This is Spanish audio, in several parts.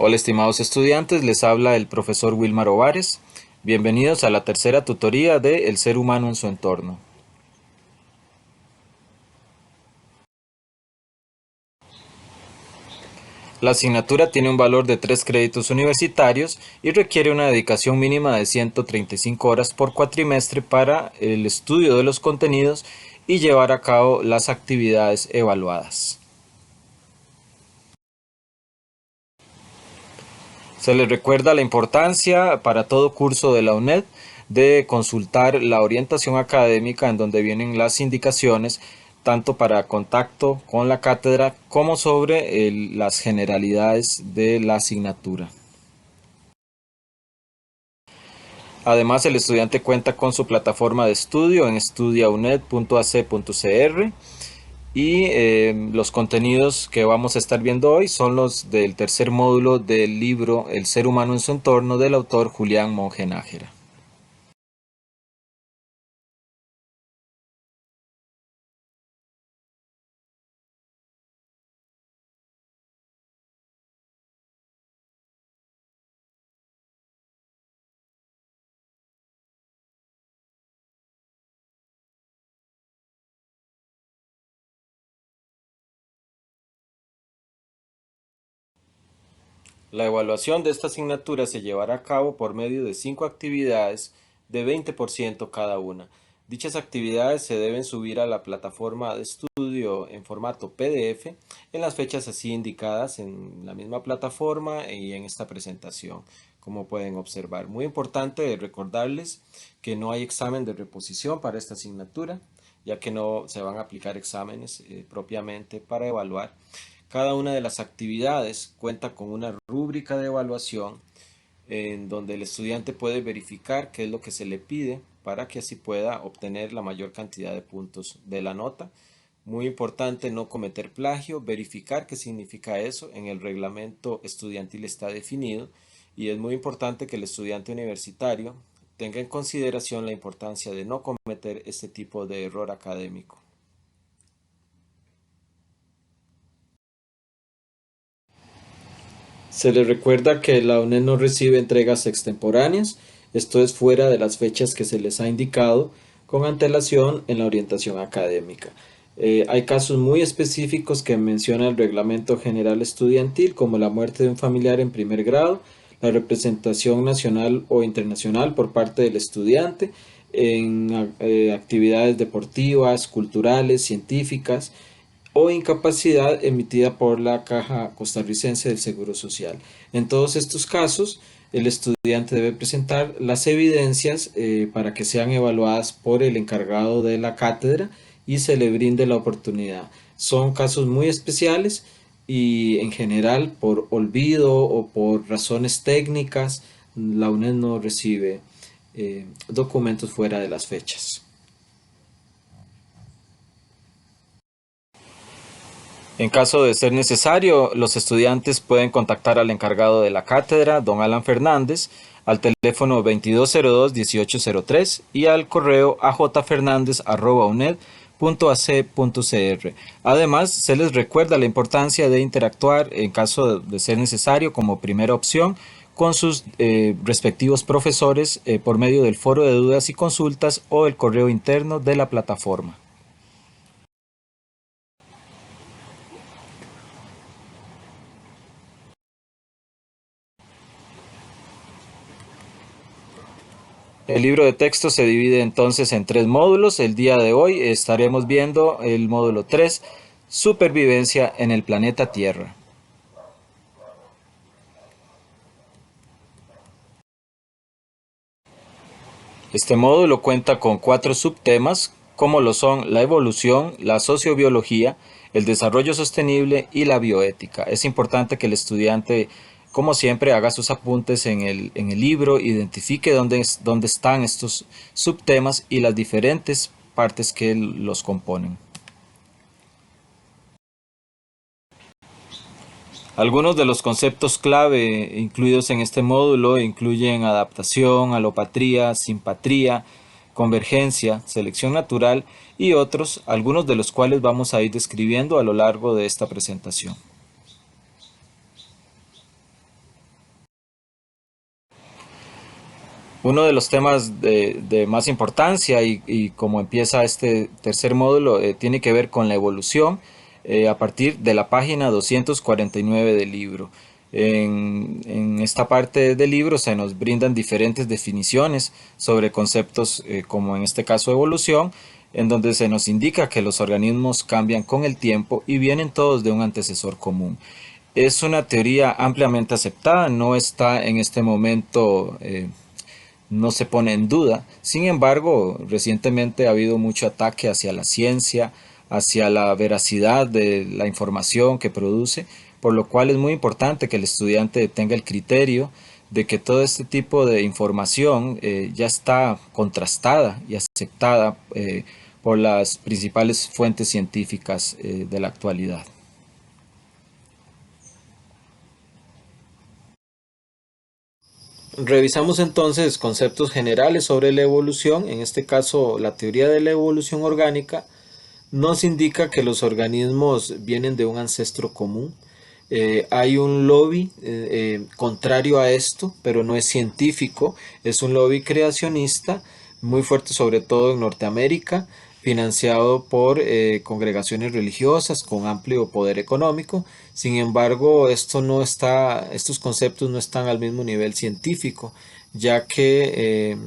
Hola estimados estudiantes, les habla el profesor Wilmar Ovares. Bienvenidos a la tercera tutoría de El ser humano en su entorno. La asignatura tiene un valor de 3 créditos universitarios y requiere una dedicación mínima de 135 horas por cuatrimestre para el estudio de los contenidos y llevar a cabo las actividades evaluadas. Se les recuerda la importancia para todo curso de la UNED de consultar la orientación académica en donde vienen las indicaciones tanto para contacto con la cátedra como sobre las generalidades de la asignatura. Además, el estudiante cuenta con su plataforma de estudio en estudiauned.ac.cr y los contenidos que vamos a estar viendo hoy son los del tercer módulo del libro El ser humano en su entorno del autor Julián Monge Nájera. La evaluación de esta asignatura se llevará a cabo por medio de 5 actividades de 20% cada una. Dichas actividades se deben subir a la plataforma de estudio en formato PDF en las fechas así indicadas en la misma plataforma y en esta presentación, como pueden observar. Muy importante recordarles que no hay examen de reposición para esta asignatura, ya que no se van a aplicar exámenes propiamente para evaluar. Cada una de las actividades cuenta con una rúbrica de evaluación en donde el estudiante puede verificar qué es lo que se le pide para que así pueda obtener la mayor cantidad de puntos de la nota. Muy importante no cometer plagio, verificar qué significa eso. En el reglamento estudiantil está definido y es muy importante que el estudiante universitario tenga en consideración la importancia de no cometer este tipo de error académico. Se les recuerda que la UNED no recibe entregas extemporáneas, esto es fuera de las fechas que se les ha indicado con antelación en la orientación académica. Hay casos muy específicos que menciona el Reglamento General Estudiantil, como la muerte de un familiar en primer grado, la representación nacional o internacional por parte del estudiante en actividades deportivas, culturales, científicas, o incapacidad emitida por la Caja Costarricense del Seguro Social. En todos estos casos, el estudiante debe presentar las evidencias para que sean evaluadas por el encargado de la cátedra y se le brinde la oportunidad. Son casos muy especiales y en general por olvido o por razones técnicas, la UNED no recibe documentos fuera de las fechas. En caso de ser necesario, los estudiantes pueden contactar al encargado de la cátedra, don Alan Fernández, al teléfono 2202-1803 y al correo ajfernandez@uned.ac.cr. Además, se les recuerda la importancia de interactuar en caso de ser necesario como primera opción con sus respectivos profesores por medio del foro de dudas y consultas o el correo interno de la plataforma. El libro de texto se divide entonces en 3 módulos. El día de hoy estaremos viendo el módulo 3, Supervivencia en el planeta Tierra. Este módulo cuenta con 4 subtemas, como lo son la evolución, la sociobiología, el desarrollo sostenible y la bioética. Es importante que el estudiante, como siempre, haga sus apuntes en el libro, identifique dónde están estos subtemas y las diferentes partes que los componen. Algunos de los conceptos clave incluidos en este módulo incluyen adaptación, alopatría, simpatría, convergencia, selección natural y otros, algunos de los cuales vamos a ir describiendo a lo largo de esta presentación. Uno de los temas de más importancia y como empieza este tercer módulo tiene que ver con la evolución a partir de la página 249 del libro. En esta parte del libro se nos brindan diferentes definiciones sobre conceptos como en este caso evolución, en donde se nos indica que los organismos cambian con el tiempo y vienen todos de un antecesor común. Es una teoría ampliamente aceptada, no está en este momento no se pone en duda. Sin embargo, recientemente ha habido mucho ataque hacia la ciencia, hacia la veracidad de la información que produce, por lo cual es muy importante que el estudiante tenga el criterio de que todo este tipo de información ya está contrastada y aceptada por las principales fuentes científicas de la actualidad. Revisamos entonces conceptos generales sobre la evolución, en este caso la teoría de la evolución orgánica nos indica que los organismos vienen de un ancestro común. Hay un lobby contrario a esto, pero no es científico, es un lobby creacionista muy fuerte sobre todo en Norteamérica, financiado por congregaciones religiosas con amplio poder económico. Sin embargo, estos conceptos no están al mismo nivel científico, ya que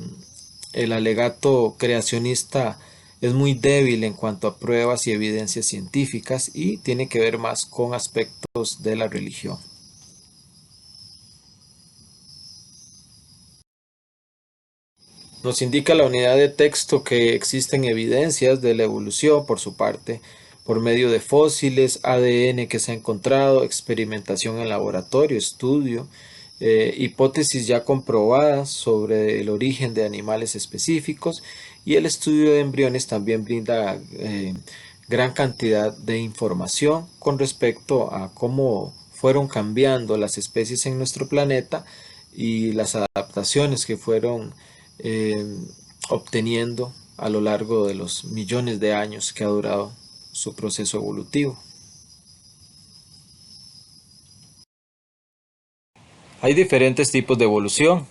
el alegato creacionista es muy débil en cuanto a pruebas y evidencias científicas y tiene que ver más con aspectos de la religión. Nos indica la unidad de texto que existen evidencias de la evolución por su parte, por medio de fósiles, ADN que se ha encontrado, experimentación en laboratorio, estudio, hipótesis ya comprobadas sobre el origen de animales específicos y el estudio de embriones también brinda gran cantidad de información con respecto a cómo fueron cambiando las especies en nuestro planeta y las adaptaciones que fueron eh, obteniendo a lo largo de los millones de años que ha durado su proceso evolutivo. Hay diferentes tipos de evolución.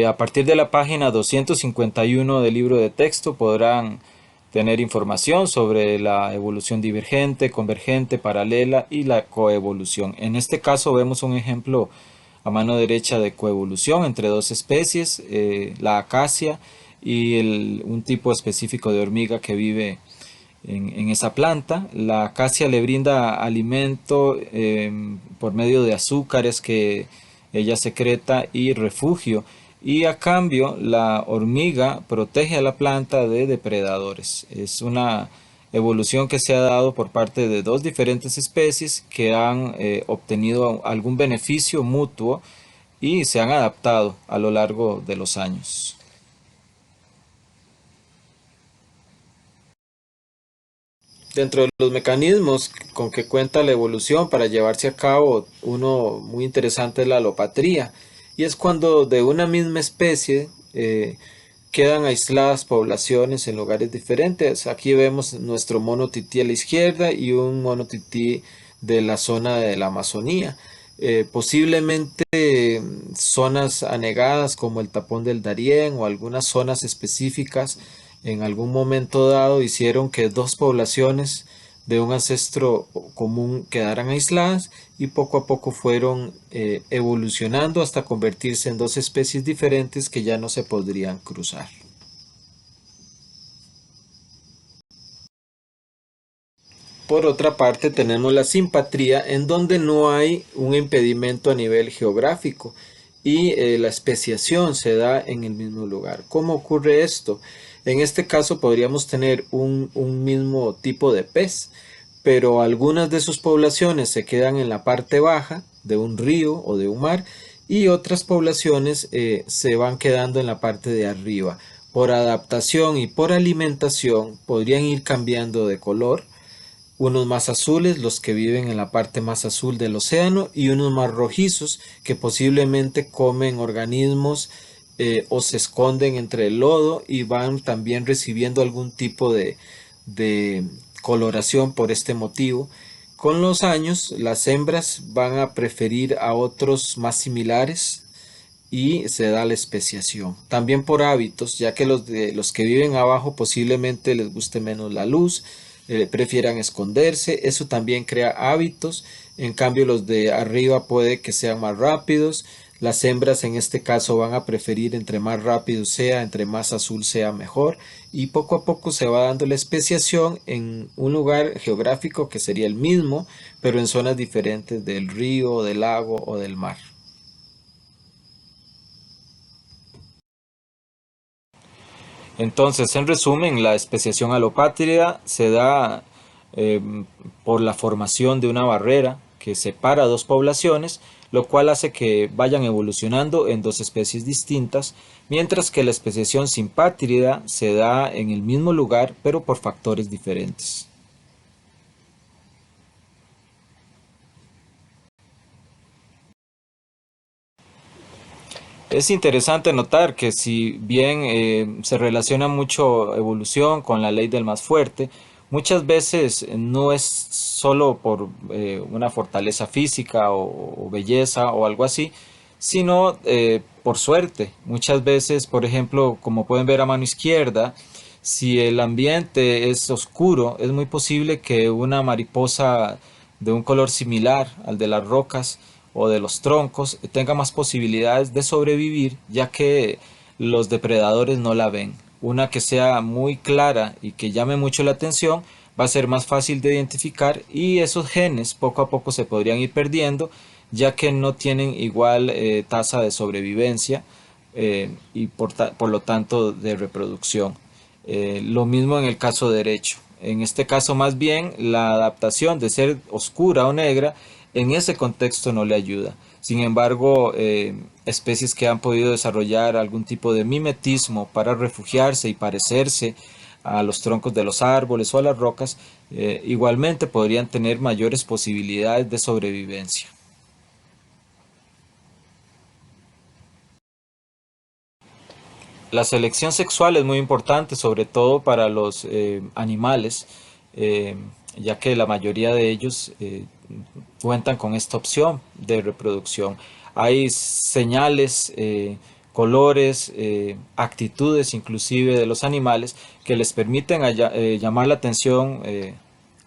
A partir de la página 251 del libro de texto podrán tener información sobre la evolución divergente, convergente, paralela y la coevolución. En este caso vemos un ejemplo a mano derecha de coevolución entre dos especies, la acacia y un tipo específico de hormiga que vive en esa planta. La acacia le brinda alimento por medio de azúcares que ella secreta y refugio. Y a cambio la hormiga protege a la planta de depredadores. Es una evolución que se ha dado por parte de dos diferentes especies que han obtenido algún beneficio mutuo y se han adaptado a lo largo de los años. Dentro de los mecanismos con que cuenta la evolución para llevarse a cabo, uno muy interesante es la alopatría, y es cuando de una misma especie quedan aisladas poblaciones en lugares diferentes. Aquí vemos nuestro mono tití a la izquierda y un mono tití de la zona de la Amazonía. Posiblemente zonas anegadas como el tapón del Darién o algunas zonas específicas en algún momento dado hicieron que dos poblaciones de un ancestro común quedaran aisladas y poco a poco fueron evolucionando hasta convertirse en dos especies diferentes que ya no se podrían cruzar. Por otra parte, tenemos la simpatría, en donde no hay un impedimento a nivel geográfico y la especiación se da en el mismo lugar. ¿Cómo ocurre esto? En este caso podríamos tener un mismo tipo de pez, pero algunas de sus poblaciones se quedan en la parte baja de un río o de un mar y otras poblaciones se van quedando en la parte de arriba. Por adaptación y por alimentación podrían ir cambiando de color, unos más azules, los que viven en la parte más azul del océano, y unos más rojizos, que posiblemente comen organismos o se esconden entre el lodo y van también recibiendo algún tipo de coloración por este motivo. Con los años, las hembras van a preferir a otros más similares y se da la especiación. También por hábitos, ya que los que viven abajo posiblemente les guste menos la luz, prefieran esconderse, eso también crea hábitos. En cambio los de arriba puede que sean más rápidos. Las hembras en este caso van a preferir entre más rápido sea, entre más azul sea mejor, y poco a poco se va dando la especiación en un lugar geográfico que sería el mismo, pero en zonas diferentes del río, del lago o del mar. Entonces, en resumen, la especiación alopátrida se da eh, por la formación de una barrera que separa dos poblaciones, lo cual hace que vayan evolucionando en dos especies distintas, mientras que la especiación simpátrida se da en el mismo lugar, pero por factores diferentes. Es interesante notar que si bien se relaciona mucho evolución con la ley del más fuerte, muchas veces no es solo por una fortaleza física o belleza o algo así, sino por suerte. Muchas veces, por ejemplo, como pueden ver a mano izquierda, si el ambiente es oscuro, es muy posible que una mariposa de un color similar al de las rocas o de los troncos tenga más posibilidades de sobrevivir, ya que los depredadores no la ven. Una que sea muy clara y que llame mucho la atención va a ser más fácil de identificar, y esos genes poco a poco se podrían ir perdiendo, ya que no tienen igual tasa de sobrevivencia y por lo tanto de reproducción. Lo mismo en el caso derecho. En este caso más bien la adaptación de ser oscura o negra en ese contexto no le ayuda. Sin embargo, especies que han podido desarrollar algún tipo de mimetismo para refugiarse y parecerse a los troncos de los árboles o a las rocas, igualmente podrían tener mayores posibilidades de sobrevivencia. La selección sexual es muy importante, sobre todo para los animales, eh, ya que la mayoría de ellos cuentan con esta opción de reproducción. Hay señales, colores, actitudes inclusive de los animales que les permiten llamar la atención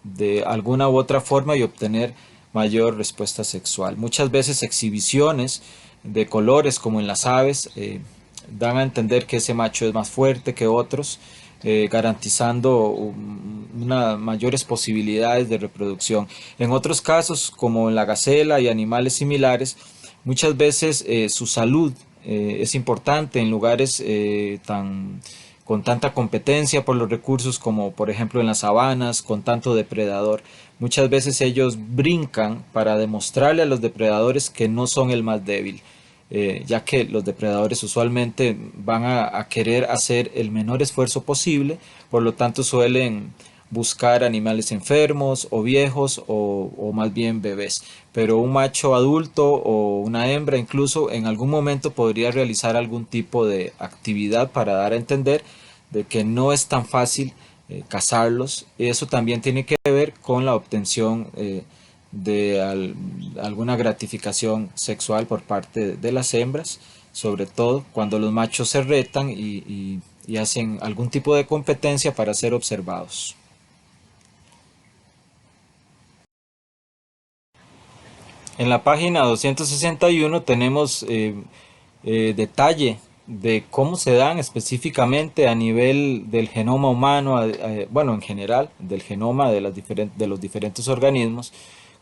de alguna u otra forma y obtener mayor respuesta sexual. Muchas veces exhibiciones de colores como en las aves dan a entender que ese macho es más fuerte que otros, garantizando unas mayores posibilidades de reproducción. En otros casos, como en la gacela y animales similares, muchas veces su salud es importante en lugares con tanta competencia por los recursos como por ejemplo en las sabanas, con tanto depredador. Muchas veces ellos brincan para demostrarle a los depredadores que no son el más débil, ya que los depredadores usualmente van a querer hacer el menor esfuerzo posible, por lo tanto suelen buscar animales enfermos o viejos o más bien bebés. Pero un macho adulto o una hembra incluso en algún momento podría realizar algún tipo de actividad para dar a entender de que no es tan fácil cazarlos. Eso también tiene que ver con la obtención de alguna gratificación sexual por parte de las hembras, sobre todo cuando los machos se retan y hacen algún tipo de competencia para ser observados. En la página 261 tenemos detalle de cómo se dan específicamente a nivel del genoma humano, bueno, en general, del genoma de, de los diferentes organismos,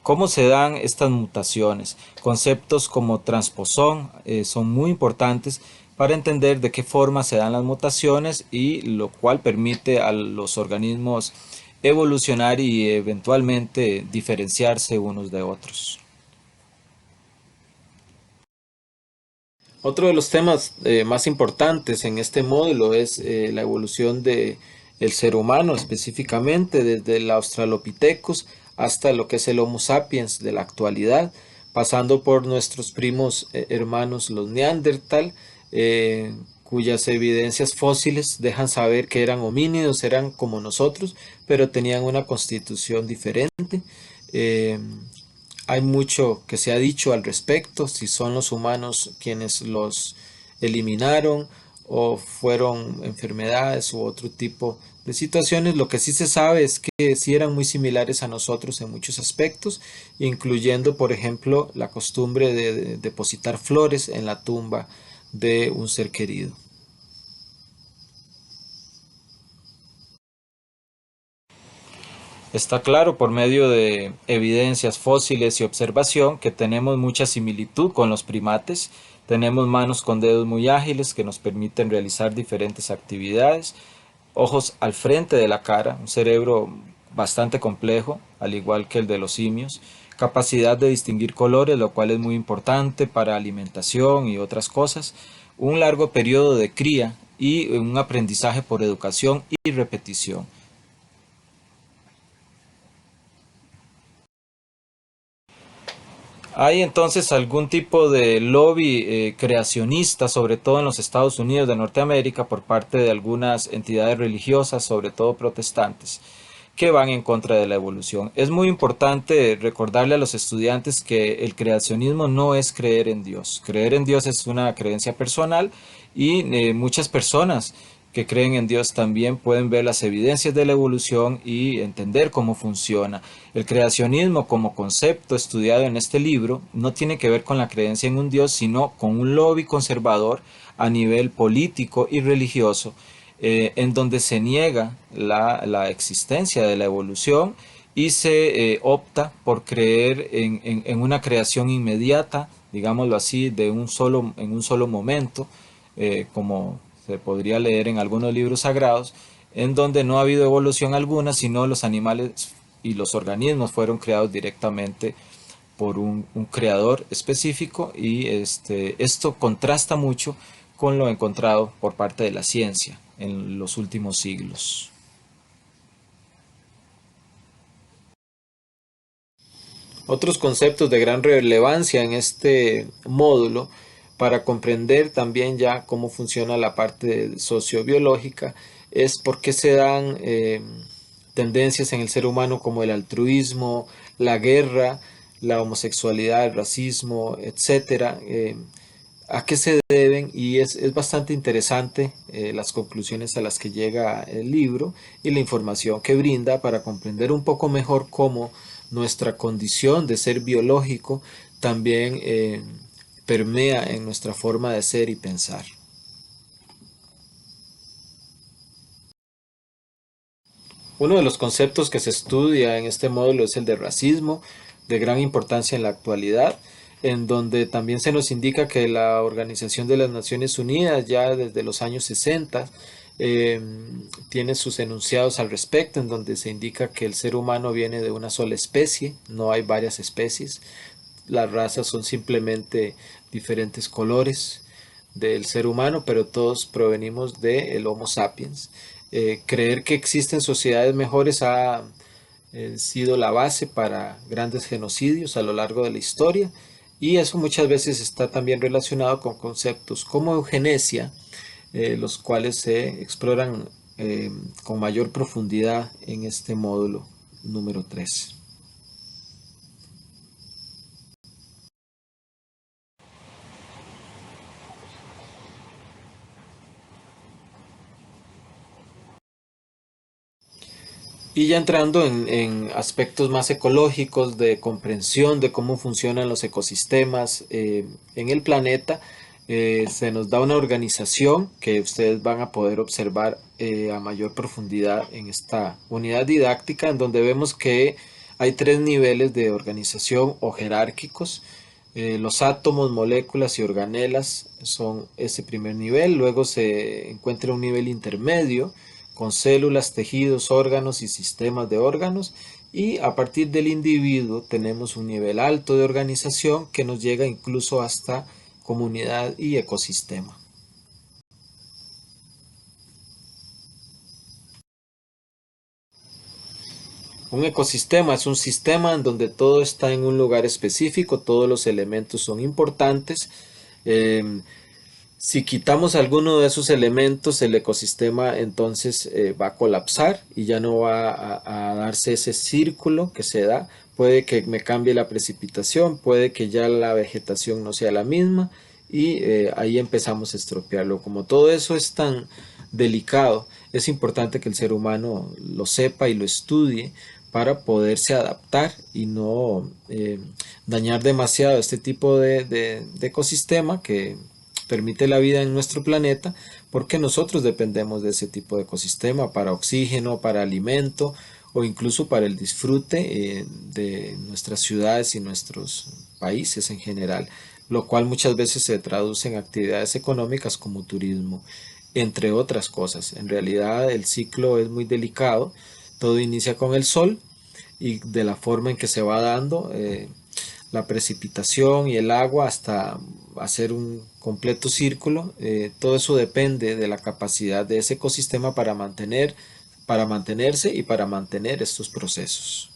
cómo se dan estas mutaciones. Conceptos como transposón son muy importantes para entender de qué forma se dan las mutaciones, y lo cual permite a los organismos evolucionar y eventualmente diferenciarse unos de otros. Otro de los temas más importantes en este módulo es la evolución de el ser humano, específicamente desde el Australopithecus hasta lo que es el Homo sapiens de la actualidad, pasando por nuestros primos hermanos los Neandertal, cuyas evidencias fósiles dejan saber que eran homínidos, eran como nosotros, pero tenían una constitución diferente. Eh, hay mucho que se ha dicho al respecto, si son los humanos quienes los eliminaron o fueron enfermedades u otro tipo de situaciones. Lo que sí se sabe es que sí eran muy similares a nosotros en muchos aspectos, incluyendo, por ejemplo, la costumbre de depositar flores en la tumba de un ser querido. Está claro por medio de evidencias fósiles y observación que tenemos mucha similitud con los primates. Tenemos manos con dedos muy ágiles que nos permiten realizar diferentes actividades, ojos al frente de la cara, un cerebro bastante complejo, al igual que el de los simios, capacidad de distinguir colores, lo cual es muy importante para alimentación y otras cosas, un largo periodo de cría y un aprendizaje por educación y repetición. ¿Hay entonces algún tipo de lobby creacionista, sobre todo en los Estados Unidos de Norteamérica, por parte de algunas entidades religiosas, sobre todo protestantes, que van en contra de la evolución? Es muy importante recordarle a los estudiantes que el creacionismo no es creer en Dios. Creer en Dios es una creencia personal y muchas personas que creen en Dios también pueden ver las evidencias de la evolución y entender cómo funciona. El creacionismo como concepto estudiado en este libro no tiene que ver con la creencia en un Dios, sino con un lobby conservador a nivel político y religioso, en donde se niega la existencia de la evolución y se opta por creer en una creación inmediata, digámoslo así, en un solo momento, como se podría leer en algunos libros sagrados, en donde no ha habido evolución alguna, sino los animales y los organismos fueron creados directamente por un creador específico y esto contrasta mucho con lo encontrado por parte de la ciencia en los últimos siglos. Otros conceptos de gran relevancia en este módulo para comprender también ya cómo funciona la parte sociobiológica es por qué se dan tendencias en el ser humano como el altruismo, la guerra, la homosexualidad, el racismo, etcétera. A qué se deben y es bastante interesante las conclusiones a las que llega el libro y la información que brinda para comprender un poco mejor cómo nuestra condición de ser biológico también permea en nuestra forma de ser y pensar. Uno de los conceptos que se estudia en este módulo es el de racismo, de gran importancia en la actualidad, en donde también se nos indica que la Organización de las Naciones Unidas ya desde los años 60 eh, tiene sus enunciados al respecto, en donde se indica que el ser humano viene de una sola especie, no hay varias especies, las razas son simplemente diferentes colores del ser humano, pero todos provenimos del Homo sapiens. Creer que existen sociedades mejores ha sido la base para grandes genocidios a lo largo de la historia y eso muchas veces está también relacionado con conceptos como eugenesia, los cuales se exploran con mayor profundidad en este módulo número 3. Y ya entrando en aspectos más ecológicos, de comprensión de cómo funcionan los ecosistemas en el planeta, se nos da una organización que ustedes van a poder observar a mayor profundidad en esta unidad didáctica, en donde vemos que hay tres niveles de organización o jerárquicos. Los átomos, moléculas y organelas son ese primer nivel, luego se encuentra un nivel intermedio con células, tejidos, órganos y sistemas de órganos. Y a partir del individuo tenemos un nivel alto de organización que nos llega incluso hasta comunidad y ecosistema. Un ecosistema es un sistema en donde todo está en un lugar específico, todos los elementos son importantes. Eh, Si quitamos alguno de esos elementos, el ecosistema entonces va a colapsar y ya no va a darse ese círculo que se da puede que me cambie la precipitación, puede que ya la vegetación no sea la misma y ahí empezamos a estropearlo. Como todo eso es tan delicado, es importante que el ser humano lo sepa y lo estudie para poderse adaptar y no dañar demasiado este tipo de ecosistema que permite la vida en nuestro planeta, porque nosotros dependemos de ese tipo de ecosistema para oxígeno, para alimento o incluso para el disfrute de nuestras ciudades y nuestros países en general, lo cual muchas veces se traduce en actividades económicas como turismo, entre otras cosas. En realidad el ciclo es muy delicado, todo inicia con el sol y de la forma en que se va dando la precipitación y el agua hasta hacer un completo círculo. Todo eso depende de la capacidad de ese ecosistema para mantenerse y para mantener estos procesos.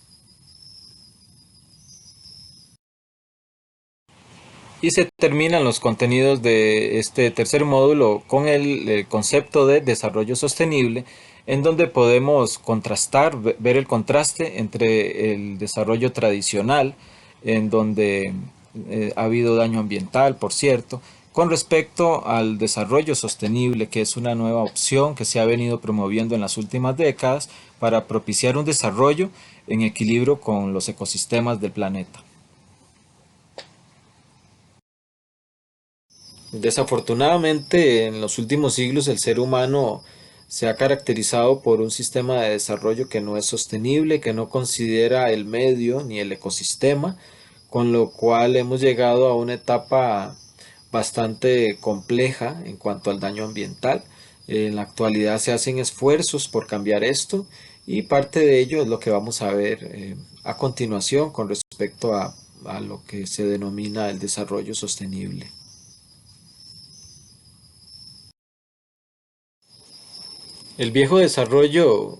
Y se terminan los contenidos de este tercer módulo con el concepto de desarrollo sostenible, en donde podemos contrastar, ver el contraste entre el desarrollo tradicional, en donde ha habido daño ambiental, por cierto, con respecto al desarrollo sostenible, que es una nueva opción que se ha venido promoviendo en las últimas décadas para propiciar un desarrollo en equilibrio con los ecosistemas del planeta. Desafortunadamente, en los últimos siglos el ser humano se ha caracterizado por un sistema de desarrollo que no es sostenible, que no considera el medio ni el ecosistema, con lo cual hemos llegado a una etapa bastante compleja en cuanto al daño ambiental. En la actualidad se hacen esfuerzos por cambiar esto y parte de ello es lo que vamos a ver a continuación con respecto a lo que se denomina el desarrollo sostenible. El viejo desarrollo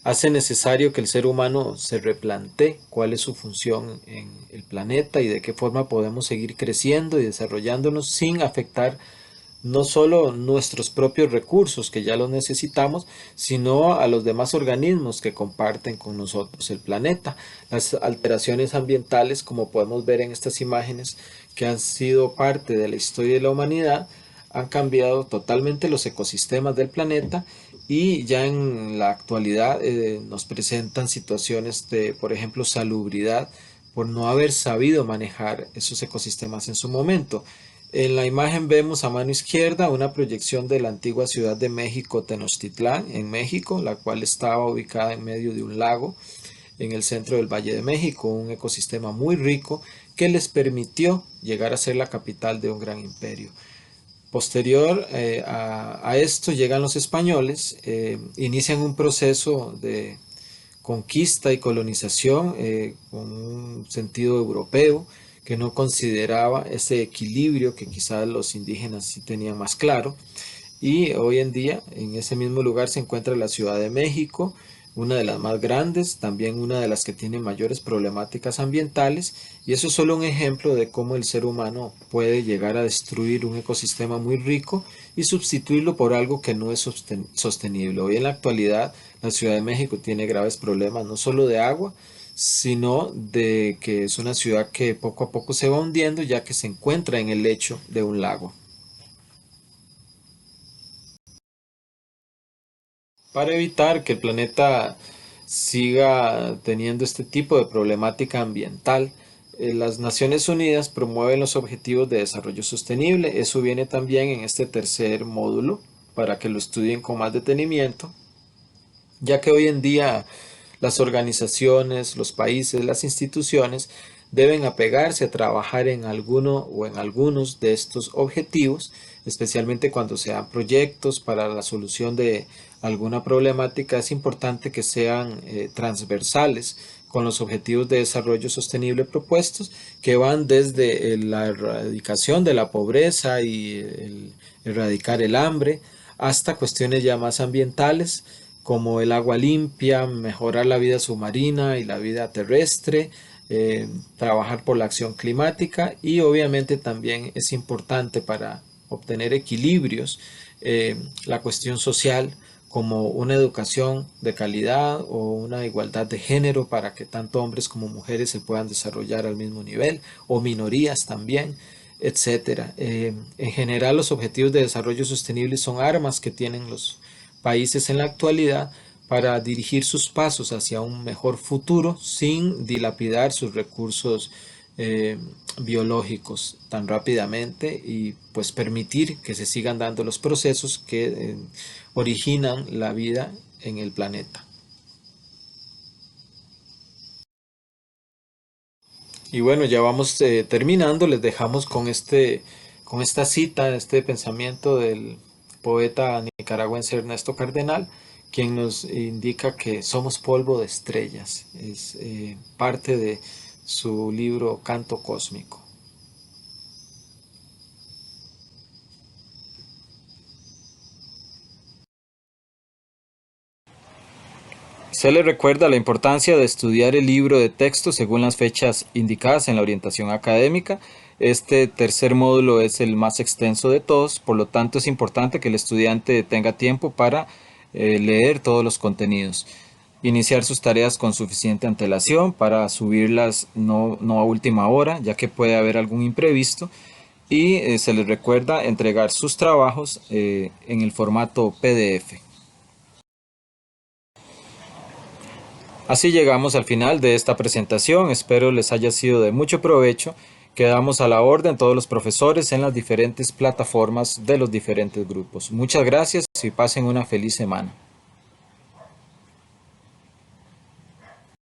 hace necesario que el ser humano se replantee cuál es su función en el planeta y de qué forma podemos seguir creciendo y desarrollándonos sin afectar no solo nuestros propios recursos, que ya los necesitamos, sino a los demás organismos que comparten con nosotros el planeta. Las alteraciones ambientales, como podemos ver en estas imágenes, que han sido parte de la historia de la humanidad, han cambiado totalmente los ecosistemas del planeta y ya en la actualidad nos presentan situaciones de, por ejemplo, salubridad por no haber sabido manejar esos ecosistemas en su momento. En la imagen vemos a mano izquierda una proyección de la antigua ciudad de México, Tenochtitlán, en México, la cual estaba ubicada en medio de un lago en el centro del Valle de México, un ecosistema muy rico que les permitió llegar a ser la capital de un gran imperio. Posterior a esto llegan los españoles, inician un proceso de conquista y colonización con un sentido europeo que no consideraba ese equilibrio que quizás los indígenas sí tenían más claro. Y hoy en día en ese mismo lugar se encuentra la Ciudad de México, una de las más grandes, también una de las que tiene mayores problemáticas ambientales, y eso es solo un ejemplo de cómo el ser humano puede llegar a destruir un ecosistema muy rico y sustituirlo por algo que no es sostenible. Hoy en la actualidad la Ciudad de México tiene graves problemas no solo de agua, sino de que es una ciudad que poco a poco se va hundiendo ya que se encuentra en el lecho de un lago. Para evitar que el planeta siga teniendo este tipo de problemática ambiental, las Naciones Unidas promueven los Objetivos de Desarrollo Sostenible. Eso viene también en este tercer módulo para que lo estudien con más detenimiento, ya que hoy en día las organizaciones, los países, las instituciones deben apegarse a trabajar en alguno o en algunos de estos objetivos, especialmente cuando sean proyectos para la solución de alguna problemática. Es importante que sean transversales con los objetivos de desarrollo sostenible propuestos, que van desde la erradicación de la pobreza y el erradicar el hambre, hasta cuestiones ya más ambientales, como el agua limpia, mejorar la vida submarina y la vida terrestre, trabajar por la acción climática y obviamente también es importante para obtener equilibrios la cuestión social, como una educación de calidad o una igualdad de género para que tanto hombres como mujeres se puedan desarrollar al mismo nivel, o minorías también, etcétera. En general, los objetivos de desarrollo sostenible son armas que tienen los países en la actualidad para dirigir sus pasos hacia un mejor futuro sin dilapidar sus recursos eh, biológicos tan rápidamente, y pues permitir que se sigan dando los procesos que originan la vida en el planeta. Y bueno, ya vamos terminando, les dejamos con esta cita, este pensamiento del poeta nicaragüense Ernesto Cardenal, quien nos indica que somos polvo de estrellas. Es parte de su libro Canto Cósmico. Se le recuerda la importancia de estudiar el libro de texto según las fechas indicadas en la orientación académica. Este tercer módulo es el más extenso de todos, por lo tanto es importante que el estudiante tenga tiempo para leer todos los contenidos. Iniciar sus tareas con suficiente antelación para subirlas no a última hora, ya que puede haber algún imprevisto. Y se les recuerda entregar sus trabajos en el formato PDF. Así llegamos al final de esta presentación, espero les haya sido de mucho provecho. Quedamos a la orden todos los profesores en las diferentes plataformas de los diferentes grupos. Muchas gracias y pasen una feliz semana.